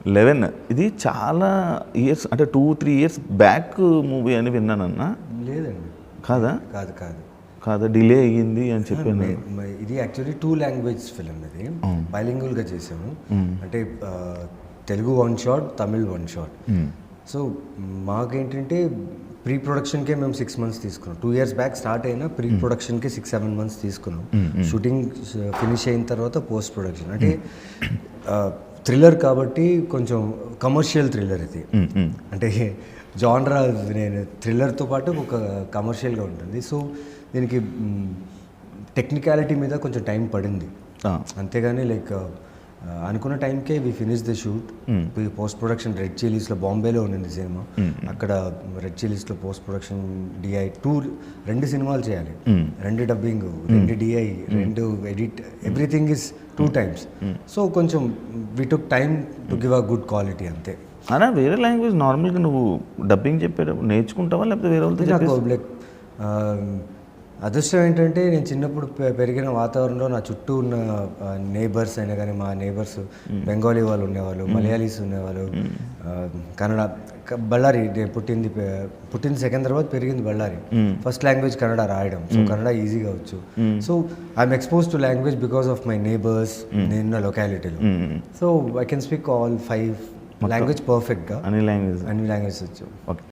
11 ఇది చాలా ఇయర్స్ అంటే 2-3 ఇయర్స్ బ్యాక్ మూవీ అని విన్నానన్నా. లేదండి, కాదా? కాదు కాదు కాదా, డిలే అయ్యింది అని చెప్పాను. ఇది యాక్చువల్లీ 2 లాంగ్వేజ్ ఫిలిం. ఇది బైలింగువల్గా చేసాము. అంటే Telugu 1 shot, Tamil 1 shot. So మాకేంటంటే ప్రీ ప్రొడక్షన్కే మేము 6 months తీసుకున్నాం. 2 years బ్యాక్ స్టార్ట్ అయినా ప్రీ ప్రొడక్షన్కి 6-7 months తీసుకున్నాం. షూటింగ్ ఫినిష్ అయిన తర్వాత పోస్ట్ ప్రొడక్షన్. అంటే థ్రిల్లర్ కాబట్టి కొంచెం కమర్షియల్ థ్రిల్లర్ ఇది. అంటే జానరా నేను థ్రిల్లర్తో పాటు ఒక కమర్షియల్గా ఉంటుంది. సో దీనికి టెక్నికాలిటీ మీద కొంచెం టైం పడింది. అంతేగాని లైక్ అనుకున్న టైంకే we finish the shoot. Post production Red చిల్లీస్లో, బాంబేలో ఉండింది సినిమా. అక్కడ రెడ్ చిల్లీస్లో పోస్ట్ ప్రొడక్షన్ డిఐ 2 సినిమాలు చేయాలి. 2 dubbing, 2 DI, 2 edit, everything is 2 times. So కొంచెం we took time to give a good quality అంతే. అలా వేరే లాంగ్వేజ్ నార్మల్గా నువ్వు డబ్బింగ్ చెప్పేటప్పుడు నేర్చుకుంటావా లేకపోతే వేరే వాళ్ళతో? నాకు లైక్ అదృష్టం ఏంటంటే నేను చిన్నప్పుడు పెరిగిన వాతావరణంలో నా చుట్టూ ఉన్న నేబర్స్ అయినా కానీ, మా నేబర్స్ బెంగాలీ వాళ్ళు ఉండేవాళ్ళు, మలయాళీస్ ఉండేవాళ్ళు, కన్నడ. బళ్ళారి పుట్టింది సికింద్రాబాద్, పెరిగింది బళ్ళారి. ఫస్ట్ లాంగ్వేజ్ కన్నడ రాయడం. సో కన్నడ ఈజీగా వచ్చు. So I'm expose to language because of my neighbours నేను లొకాలిటీలో. So I can speak all 5 language పర్ఫెక్ట్గా. అన్ని లాంగ్వేజ్ వచ్చు. ఓకే.